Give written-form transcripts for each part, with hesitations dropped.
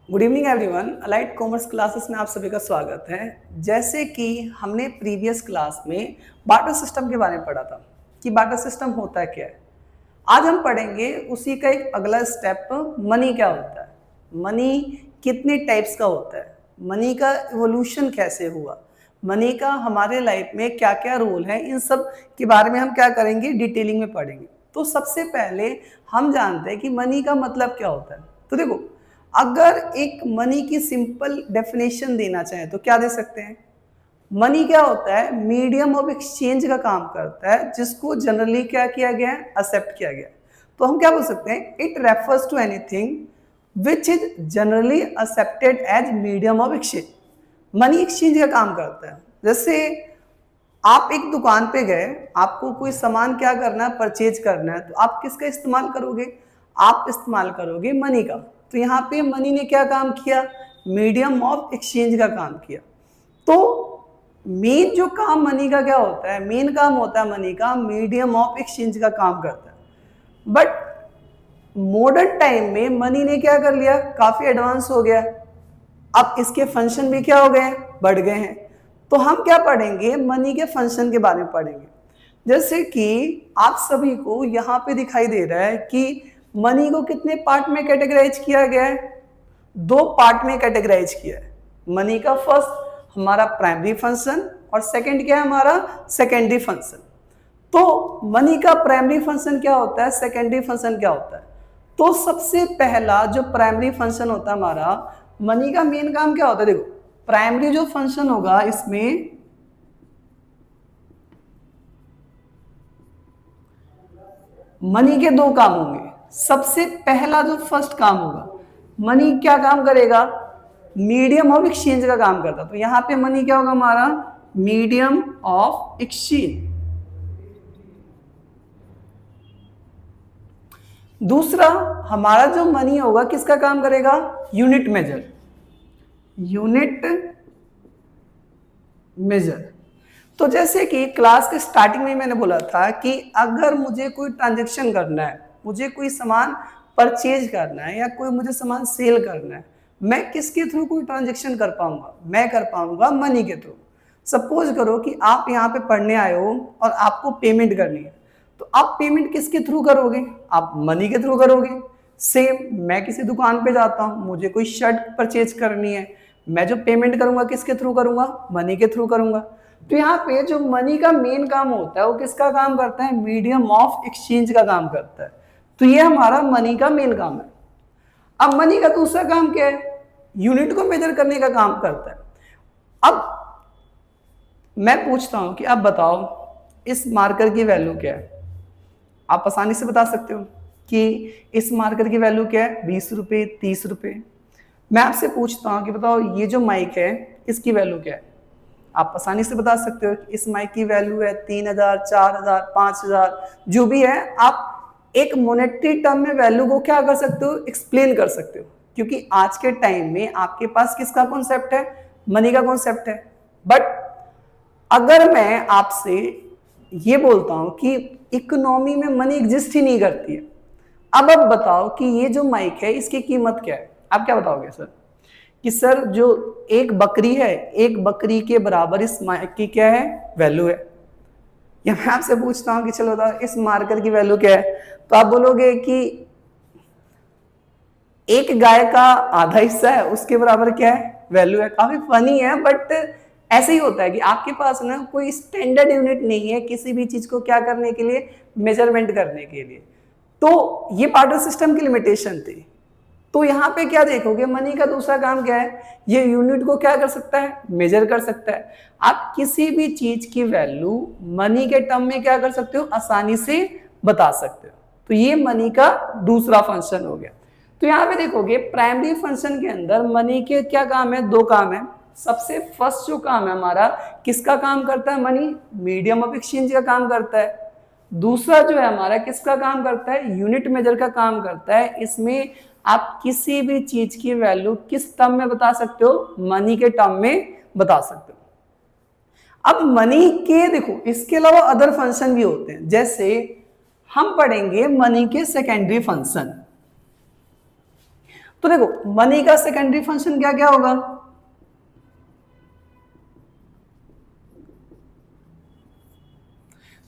Good evening everyone. Allied commerce classes में आप सभी का स्वागत है। जैसे कि हमने प्रीवियस क्लास में बार्टर सिस्टम के बारे में पढ़ा था कि बार्टर सिस्टम होता है क्या है। आज हम पढ़ेंगे उसी का एक अगला स्टेप, मनी क्या होता है, मनी कितने टाइप्स का होता है, मनी का इवोल्यूशन कैसे हुआ, मनी का हमारे लाइफ में क्या क्या रोल है, इन सब के बारे में हम क्या करेंगे, डिटेलिंग में पढ़ेंगे। तो सबसे पहले हम जानते हैं कि मनी का मतलब क्या होता है। तो देखो, अगर एक मनी की सिंपल डेफिनेशन देना चाहें तो क्या दे सकते हैं। मनी क्या होता है, मीडियम ऑफ एक्सचेंज का काम करता है, जिसको जनरली क्या किया गया है, एक्सेप्ट किया गया है। तो हम क्या बोल सकते हैं, it refers to anything which is generally accepted as medium of exchange. Money exchange का काम करता है। जैसे आप एक दुकान पे गए, आपको कोई सामान क्या करना है, परचेज करना है, तो आप किसका इस्तेमाल करोगे, आप इस्तेमाल करोगे मनी का। तो यहाँ पे मनी ने क्या काम किया, मीडियम ऑफ एक्सचेंज का काम किया। तो मेन जो काम मनी का क्या होता है, मेन काम होता है मनी का मीडियम ऑफ एक्सचेंज का काम करता है। बट मॉडर्न टाइम में मनी ने क्या कर लिया, काफी एडवांस हो गया। अब इसके फंक्शन भी क्या हो गए, बढ़ गए हैं। तो हम क्या पढ़ेंगे, मनी के फंक्शन के बारे में पढ़ेंगे। जैसे कि आप सभी को यहाँ पे दिखाई दे रहा है कि मनी को कितने पार्ट में कैटेगराइज किया गया है, दो पार्ट में कैटेगराइज किया है। मनी का फर्स्ट हमारा प्राइमरी फंक्शन और सेकंड क्या है, हमारा सेकेंडरी फंक्शन। तो मनी का प्राइमरी फंक्शन क्या होता है, सेकेंडरी फंक्शन क्या होता है। तो सबसे पहला जो प्राइमरी फंक्शन होता है हमारा, मनी का मेन काम क्या होता है। देखो, प्राइमरी जो फंक्शन होगा इसमें मनी के दो काम होंगे। सबसे पहला जो फर्स्ट काम होगा, मनी क्या काम करेगा, मीडियम ऑफ एक्सचेंज का काम करता। तो यहां पे मनी क्या होगा हमारा, मीडियम ऑफ एक्सचेंज। दूसरा हमारा जो मनी होगा किसका काम करेगा, यूनिट मेजर, यूनिट मेजर। तो जैसे कि क्लास के स्टार्टिंग में मैंने बोला था कि अगर मुझे कोई ट्रांजैक्शन करना है, मुझे कोई सामान परचेज करना है या कोई मुझे सामान सेल करना है, मैं किसके थ्रू कोई ट्रांजैक्शन कर पाऊंगा, मैं कर पाऊंगा मनी के थ्रू। सपोज करो कि आप यहाँ पे पढ़ने आए हो और आपको पेमेंट करनी है, तो आप पेमेंट किसके थ्रू करोगे, आप मनी के थ्रू करोगे। सेम मैं किसी दुकान पे जाता हूँ, मुझे कोई शर्ट परचेज करनी है, मैं जो पेमेंट करूंगा किसके थ्रू करूंगा, मनी के थ्रू करूंगा। तो यहाँ पे जो मनी का मेन काम होता है वो किसका काम करता है, मीडियम ऑफ एक्सचेंज का काम करता है। तो ये हमारा मनी का मेन काम है। अब मनी का दूसरा काम क्या है, यूनिट को मेजर करने का काम करता है। अब मैं पूछता हूं कि आप बताओ इस मार्कर की वैल्यू क्या है। आप आसानी से बता सकते हो कि इस मार्कर की वैल्यू क्या है, 20 रुपये, 30 रुपये। मैं आपसे पूछता हूं कि बताओ ये जो माइक है इसकी वैल्यू क्या है। आप आसानी से बता सकते हो कि इस माइक की वैल्यू है 3000, 4000, 5000, जो भी है। आप एक मोनेटरी टर्म में वैल्यू को क्या कर सकते हो, एक्सप्लेन कर सकते हो। क्योंकि आज के टाइम में आपके पास किसका कॉन्सेप्ट है, मनी का कॉन्सेप्ट है। बट अगर मैं आपसे ये बोलता हूं कि इकोनॉमी में मनी एग्जिस्ट ही नहीं करती है, अब आप बताओ कि ये जो माइक है इसकी कीमत क्या है, आप क्या बताओगे सर, कि सर जो एक बकरी है, एक बकरी के बराबर इस माइक की क्या है, वैल्यू है। या मैं आपसे पूछता हूं कि चलो बताओ इस मार्कर की वैल्यू क्या है, तो आप बोलोगे कि एक गाय का आधा हिस्सा है, उसके बराबर क्या है, वैल्यू है। काफी फनी है, बट ऐसे ही होता है कि आपके पास ना कोई स्टैंडर्ड यूनिट नहीं है किसी भी चीज को क्या करने के लिए, मेजरमेंट करने के लिए। तो ये बार्टर सिस्टम की लिमिटेशन थी। तो यहाँ पे क्या देखोगे, मनी का दूसरा काम क्या है, ये यूनिट को क्या कर सकता है, मेजर कर सकता है। आप किसी भी चीज की वैल्यू मनी के टर्म में क्या कर सकते हो, आसानी से बता सकते हो। तो ये मनी का दूसरा फंक्शन हो गया। तो यहाँ पे देखोगे प्राइमरी फंक्शन के अंदर मनी के क्या काम है, दो काम है। सबसे फर्स्ट जो काम है हमारा, किसका काम करता है, मनी मीडियम ऑफ एक्सचेंज का काम करता है। दूसरा जो है हमारा किसका काम करता है, यूनिट मेजर का काम करता है। इसमें आप किसी भी चीज की वैल्यू किस टर्म में बता सकते हो, मनी के टर्म में बता सकते हो। अब मनी के देखो इसके अलावा अदर फंक्शन भी होते हैं। जैसे हम पढ़ेंगे मनी के सेकेंडरी फंक्शन। तो देखो मनी का सेकेंडरी फंक्शन क्या क्या होगा,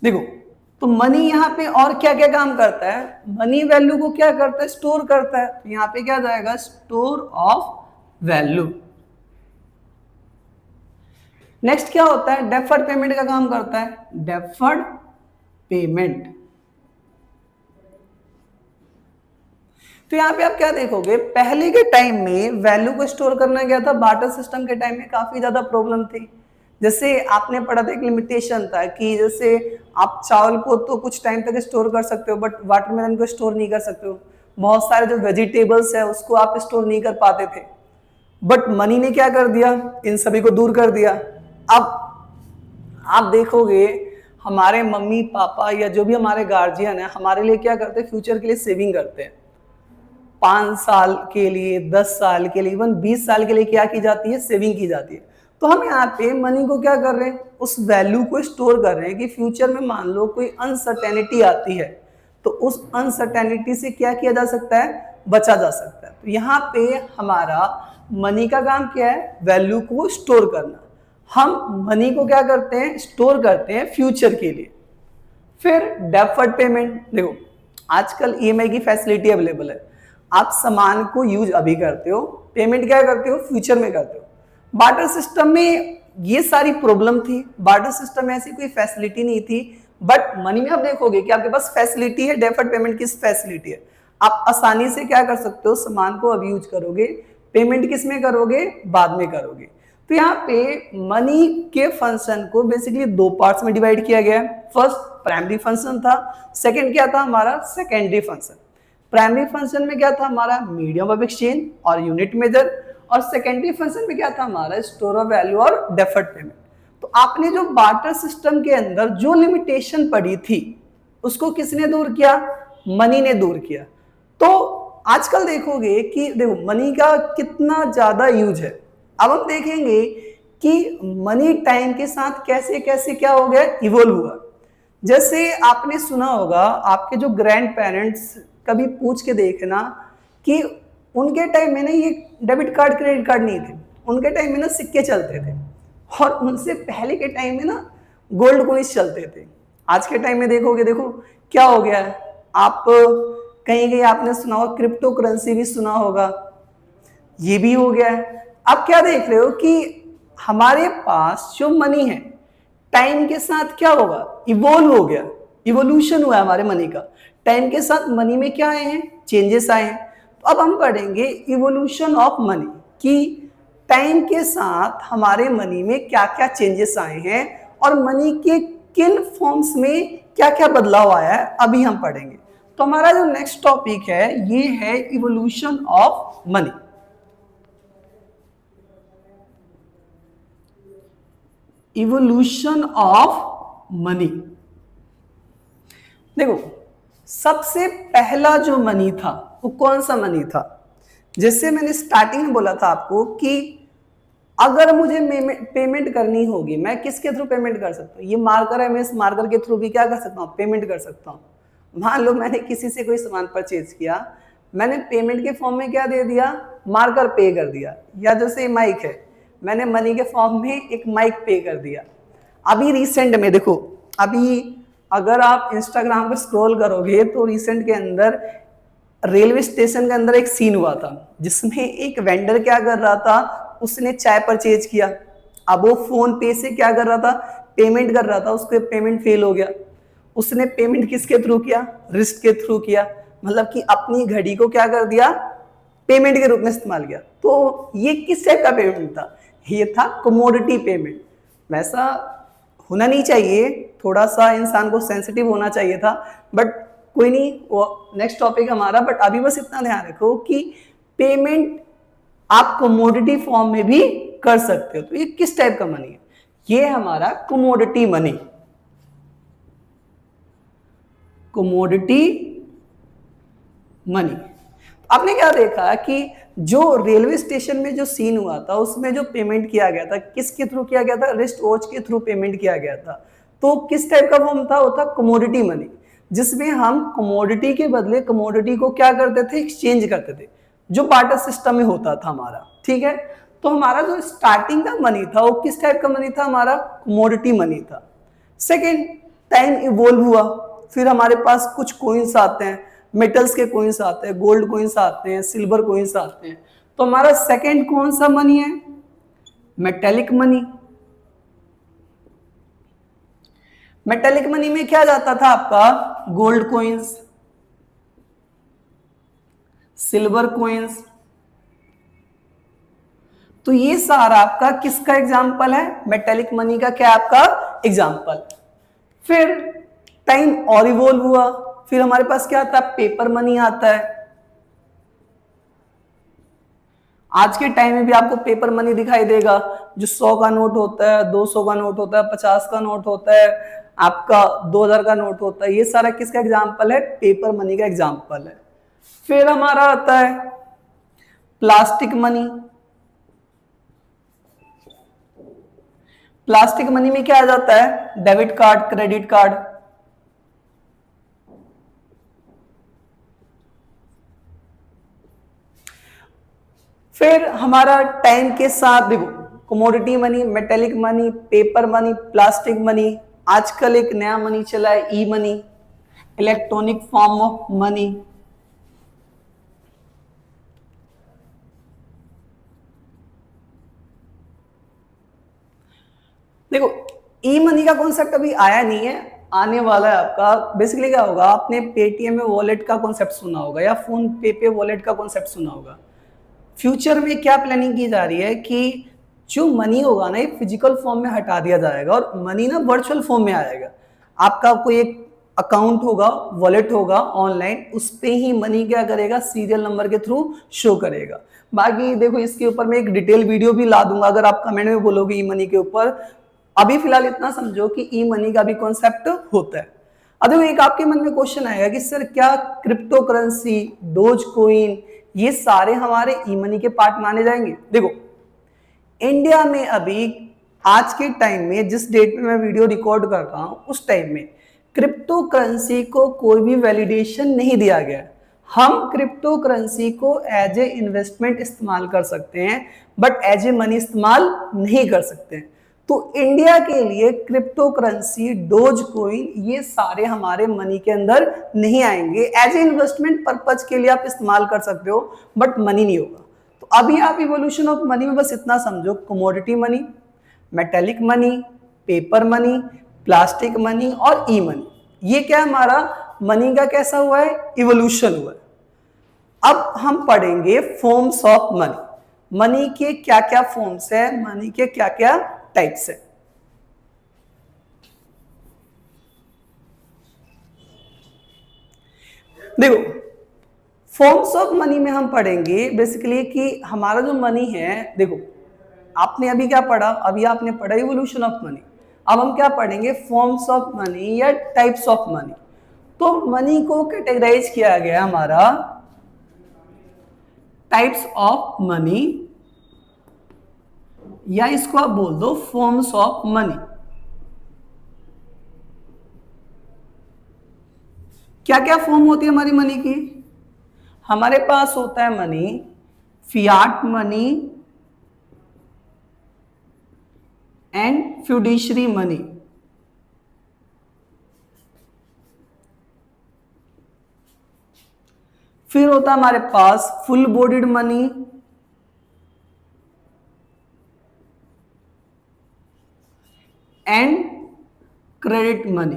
देखो तो मनी यहाँ पे और क्या क्या काम करता है, मनी वैल्यू को क्या करता है, स्टोर करता है। तो यहाँ पे क्या जाएगा, स्टोर ऑफ वैल्यू। नेक्स्ट क्या होता है, डेफर्ड पेमेंट का काम करता है, डेफर्ड पेमेंट। तो यहाँ पे आप क्या देखोगे, पहले के टाइम में वैल्यू को स्टोर करना क्या था, बार्टर सिस्टम के टाइम में काफी ज्यादा प्रॉब्लम थी। जैसे आपने पढ़ा था एक लिमिटेशन था कि जैसे आप चावल को तो कुछ टाइम तक स्टोर कर सकते हो बट वाटरमेलन को स्टोर नहीं कर सकते हो। बहुत सारे जो वेजिटेबल्स है उसको आप स्टोर नहीं कर पाते थे, बट मनी ने क्या कर दिया, इन सभी को दूर कर दिया। अब आप देखोगे हमारे मम्मी पापा या जो भी हमारे गार्जियन है हमारे लिए क्या करते हैं, फ्यूचर के लिए सेविंग करते हैं। 5 साल के लिए, 10 साल के लिए, इवन 20 साल के लिए क्या की जाती है, सेविंग की जाती है। तो हम यहाँ पे मनी को क्या कर रहे हैं, उस वैल्यू को स्टोर कर रहे हैं कि फ्यूचर में मान लो कोई अनसर्टेनिटी आती है तो उस अनसर्टेनिटी से क्या किया जा सकता है, बचा जा सकता है। तो यहाँ पे हमारा मनी का काम क्या है, वैल्यू को स्टोर करना। हम मनी को क्या करते हैं, स्टोर करते हैं फ्यूचर के लिए। फिर डेफर्ड पेमेंट, देखो आजकल ईएमआई की फैसिलिटी अवेलेबल है, आप सामान को यूज अभी करते हो, पेमेंट क्या करते हो, फ्यूचर में करते हो। बार्टर सिस्टम में ये सारी प्रॉब्लम थी, बार्टर सिस्टम में ऐसी कोई फैसिलिटी नहीं थी, बट मनी में आप देखोगे कि आपके पास फैसिलिटी है, डेफर्ड पेमेंट की फैसिलिटी है। आप आसानी से क्या कर सकते हो, सामान को अभी यूज करोगे, पेमेंट किस में करोगे, बाद में करोगे। तो यहाँ पे मनी के फंक्शन को बेसिकली 2 पार्ट्स में डिवाइड किया गया है। फर्स्ट प्राइमरी फंक्शन था, सेकंड क्या था हमारा, सेकेंडरी फंक्शन। प्राइमरी फंक्शन में क्या था हमारा, मीडियम ऑफ एक्सचेंज और यूनिट मेजर, और सेकेंडरी फंक्शन में क्या था हमारा, स्टोर ऑफ वैल्यू और डेफर्ड पेमेंट। तो आपने जो बार्टर सिस्टम के अंदर जो लिमिटेशन पड़ी थी उसको किसने दूर किया, मनी ने दूर किया। तो आजकल देखोगे कि देखो मनी का कितना ज्यादा यूज है। अब हम देखेंगे कि मनी टाइम के साथ कैसे कैसे क्या हो गया, इवोल्व हुआ। जैसे आपने सुना होगा, आपके जो ग्रैंड पेरेंट्स कभी पूछ के देखना कि उनके टाइम में ना ये डेबिट कार्ड क्रेडिट कार्ड नहीं थे, उनके टाइम में ना सिक्के चलते थे, और उनसे पहले के टाइम में ना गोल्ड कॉइन्स चलते थे। आज के टाइम में देखोगे, देखो क्या हो गया है, आप कहीं कहीं आपने सुना होगा क्रिप्टो करेंसी भी सुना होगा, ये भी हो गया है। आप क्या देख रहे हो कि हमारे पास जो मनी है टाइम के साथ क्या होगा, इवोल्व हो गया, इवोल्यूशन हुआ है हमारे मनी का। टाइम के साथ मनी में क्या आए हैं, चेंजेस आए हैं। तो अब हम पढ़ेंगे इवोल्यूशन ऑफ मनी कि टाइम के साथ हमारे मनी में क्या क्या चेंजेस आए हैं और मनी के किन फॉर्म्स में क्या क्या बदलाव आया है, अभी हम पढ़ेंगे। तो हमारा जो नेक्स्ट टॉपिक है ये है evolution of money. Evolution of money, देखो सबसे पहला जो मनी था वो कौन सा मनी था। जैसे मैंने स्टार्टिंग में बोला था आपको कि अगर मुझे पेमेंट करनी होगी, मैं किसके थ्रू पेमेंट कर सकता हूँ, ये मार्कर है, मैं इस मार्कर के थ्रू भी क्या कर सकता हूँ, पेमेंट कर सकता हूँ। मान लो मैंने किसी से कोई सामान परचेज किया, मैंने पेमेंट के फॉर्म में क्या दे दिया, मार्कर पे कर दिया, या जैसे माइक है, मैंने मनी के फॉर्म में एक माइक पे कर दिया। अभी रिसेंट में देखो, अभी अगर आप इंस्टाग्राम पर स्क्रॉल करोगे तो रिसेंट के अंदर रेलवे स्टेशन के अंदर एक सीन हुआ था जिसमें एक वेंडर क्या कर रहा था, उसने चाय परचेज किया, अब वो फोन पे से क्या कर रहा था, पेमेंट कर रहा था, उसके पेमेंट फेल हो गया। उसने पेमेंट किसके थ्रू किया, रिस्ट के थ्रू किया, मतलब कि अपनी घड़ी को क्या कर दिया, पेमेंट के रूप में इस्तेमाल किया। तो ये किस टाइप का पेमेंट था, ये था कमोडिटी पेमेंट। वैसा होना नहीं चाहिए, थोड़ा सा इंसान को सेंसिटिव होना चाहिए था, बट कोई नहीं, वो नेक्स्ट टॉपिक हमारा। बट अभी बस इतना ध्यान रखो कि पेमेंट आप कमोडिटी फॉर्म में भी कर सकते हो। तो ये किस टाइप का मनी है, ये हमारा कमोडिटी मनी, कमोडिटी मनी। आपने क्या देखा कि जो रेलवे स्टेशन में जो सीन हुआ था उसमें जो पेमेंट किया गया था किसके थ्रू किया गया था, रिस्ट वॉच के थ्रू पेमेंट किया गया था। तो किस टाइप का फॉर्म था, वो था कमोडिटी मनी, जिसमें हम कमोडिटी के बदले कमोडिटी को क्या करते थे, एक्सचेंज करते थे। जो बार्टर सिस्टम में होता था हमारा, ठीक है। तो हमारा जो स्टार्टिंग का मनी था वो किस टाइप का मनी था, हमारा कमोडिटी मनी था। सेकेंड, टाइम इवोल्व हुआ, फिर हमारे पास कुछ कोइंस आते हैं, मेटल्स के कोइंस आते हैं, गोल्ड कोइंस आते हैं, सिल्वर कोइंस आते हैं। तो हमारा सेकेंड कौन सा मनी है, मेटेलिक मनी। मेटेलिक मनी में क्या जाता था आपका, गोल्ड कोइंस, सिल्वर कोइंस। तो ये सारा आपका किसका एग्जाम्पल है, मेटेलिक मनी का क्या आपका एग्जाम्पल। फिर टाइम और इवॉल्व हुआ, फिर हमारे पास क्या आता है, पेपर मनी आता है। आज के टाइम में भी आपको पेपर मनी दिखाई देगा, जो 100 का नोट होता है, 200 का नोट होता है, 50 का नोट होता है, आपका 2000 का नोट होता है। ये सारा किसका एग्जाम्पल है, पेपर मनी का एग्जाम्पल है। फिर हमारा आता है प्लास्टिक मनी। प्लास्टिक मनी में क्या आ जाता है, डेबिट कार्ड, क्रेडिट कार्ड। फिर हमारा टाइम के साथ देखो, commodity money, metallic money, paper money, plastic money, आजकल एक नया मनी चला है e money, electronic form of money. देखो ई मनी का कॉन्सेप्ट अभी आया नहीं है, आने वाला है आपका। बेसिकली क्या होगा, आपने पेटीएम में वॉलेट का कॉन्सेप्ट सुना होगा या फोन पे वॉलेट का कॉन्सेप्ट सुना होगा। फ्यूचर में क्या प्लानिंग की जा रही है कि जो मनी होगा ना, ये फिजिकल फॉर्म में हटा दिया जाएगा और मनी ना वर्चुअल फॉर्म में आएगा। आपका कोई एक अकाउंट होगा, वॉलेट होगा ऑनलाइन, उस पे ही मनी क्या करेगा, सीरियल नंबर के थ्रू शो करेगा। बाकी देखो इसके ऊपर मैं एक डिटेल वीडियो भी ला दूंगा अगर आप कमेंट में बोलोगे ई मनी के ऊपर। अभी फिलहाल इतना समझो कि ई मनी का भी कॉन्सेप्ट होता है। अब देखो एक आपके मन में क्वेश्चन आएगा कि सर क्या क्रिप्टो करेंसी, डोज कोइन, ये सारे हमारे ई मनी के पार्ट माने जाएंगे। देखो इंडिया में अभी आज के टाइम में, जिस डेट में मैं वीडियो रिकॉर्ड कर रहा हूं, उस टाइम में क्रिप्टो करेंसी को कोई भी वैलिडेशन नहीं दिया गया। हम क्रिप्टो करेंसी को एज ए इन्वेस्टमेंट इस्तेमाल कर सकते हैं, बट एज ए मनी इस्तेमाल नहीं कर सकते हैं। तो इंडिया के लिए क्रिप्टो करेंसी, डोज कोइन, ये सारे हमारे मनी के अंदर नहीं आएंगे। एज ए इन्वेस्टमेंट पर्पज के लिए आप इस्तेमाल कर सकते हो, बट मनी नहीं होगा। तो अभी आप इवोल्यूशन ऑफ मनी में बस इतना समझो, commodity money, metallic money, paper money, plastic money और ई मनी, ये क्या हमारा मनी का कैसा हुआ है, इवोल्यूशन हुआ है। अब हम पढ़ेंगे फॉर्म्स ऑफ मनी। मनी के क्या क्या फॉर्म्स है, मनी के क्या क्या टाइप्स है। देखो फॉर्म्स ऑफ मनी में हम पढ़ेंगे बेसिकली कि हमारा जो मनी है, देखो आपने अभी क्या पढ़ा, अभी आपने पढ़ा इवोल्यूशन ऑफ मनी। अब हम क्या पढ़ेंगे, फॉर्म्स ऑफ मनी या टाइप्स ऑफ मनी। तो मनी को कैटेगराइज किया गया हमारा टाइप्स ऑफ मनी, या इसको आप बोल दो फॉर्म्स ऑफ मनी। क्या क्या फॉर्म होती है हमारी मनी की, हमारे पास होता है money, fiat money and fiduciary money. फिर होता है हमारे पास full bodied money and credit money.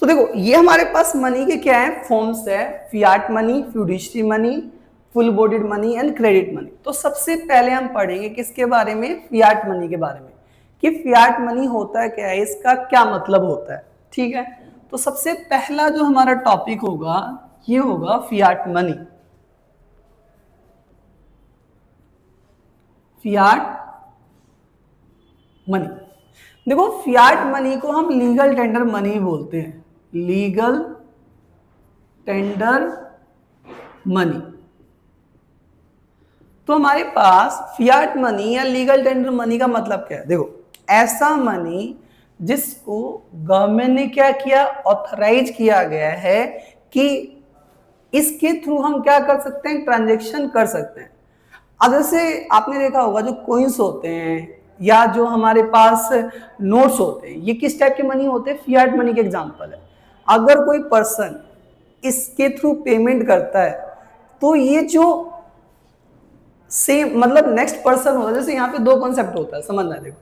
तो देखो ये हमारे पास मनी के क्या है, फॉर्म्स है, Fiat money, fiduciary money, full bodied money and credit money. तो सबसे पहले हम पढ़ेंगे किसके बारे में, फियाट मनी के बारे में, कि फियाट मनी होता है क्या है, इसका क्या मतलब होता है। ठीक है, तो सबसे पहला जो हमारा टॉपिक होगा ये होगा फियाट मनी। फियाट मनी, देखो फियाट मनी को हम लीगल टेंडर मनी बोलते हैं, लीगल टेंडर मनी। तो हमारे पास फियाट मनी या लीगल टेंडर मनी का मतलब क्या है, देखो ऐसा मनी जिसको गवर्नमेंट ने क्या किया, ऑथराइज किया गया है कि इसके थ्रू हम क्या कर सकते हैं, ट्रांजेक्शन कर सकते हैं। अब जैसे आपने देखा होगा जो कोइंस होते हैं या जो हमारे पास नोट्स होते हैं, ये किस टाइप के मनी होते हैं, फियाट मनी के एग्जांपल है। अगर कोई पर्सन इसके थ्रू पेमेंट करता है तो ये जो सेम मतलब नेक्स्ट पर्सन होता है, जैसे यहाँ पे दो कॉन्सेप्ट होता है, समझना देखो,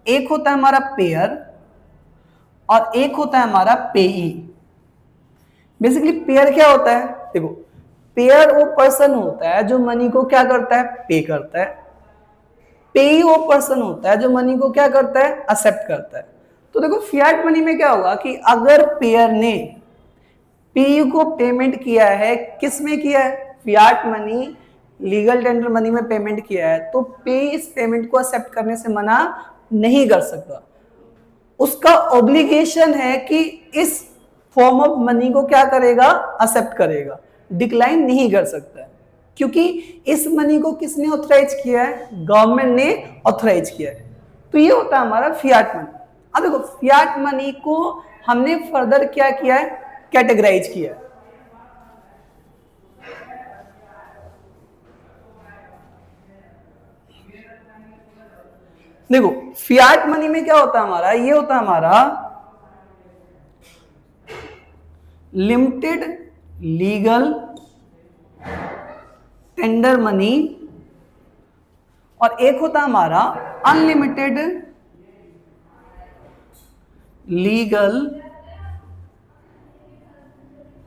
एक होता है हमारा पेयर और एक होता है हमारा पेई। बेसिकली पेयर क्या होता है, देखो पेयर वो पर्सन होता है जो मनी को क्या करता है, पे करता है। पेई वो पर्सन होता है जो मनी को क्या करता है, एक्सेप्ट करता है। तो देखो फियाट मनी में क्या होगा कि अगर पेयर ने पेई को पेमेंट किया है, किस में किया है, Fiat money legal tender money में पेमेंट किया है, तो पे इस पेमेंट को एक्सेप्ट करने से मना नहीं कर सकता। उसका ऑब्लिगेशन है कि इस फॉर्म ऑफ मनी को क्या करेगा, एक्सेप्ट करेगा, डिक्लाइन नहीं कर सकता है, क्योंकि इस मनी को किसने ऑथराइज किया है, गवर्नमेंट ने ऑथराइज किया है। तो ये होता है हमारा फियाट मनी। अब देखो फियाट मनी को हमने फर्दर क्या किया है, कैटेगराइज किया है। देखो फियाट मनी में क्या होता है हमारा, ये होता है हमारा लिमिटेड लीगल टेंडर मनी और एक होता है हमारा अनलिमिटेड लीगल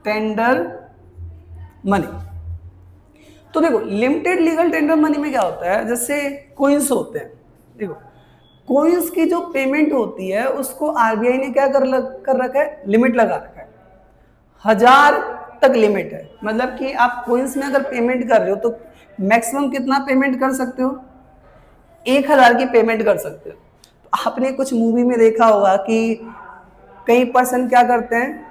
टेंडर मनी। तो देखो लिमिटेड लीगल टेंडर मनी में क्या होता है, जैसे कोइंस होते हैं, देखो कोइंस की जो पेमेंट होती है उसको आरबीआई ने क्या कर रखा है, लिमिट लगा रखा है, 1000 तक लिमिट है। मतलब कि आप कोइंस में अगर पेमेंट कर रहे हो तो मैक्सिमम कितना पेमेंट कर सकते हो, 1000 की पेमेंट कर सकते हो। तो आपने कुछ मूवी में देखा होगा कि कई पर्सन क्या करते हैं,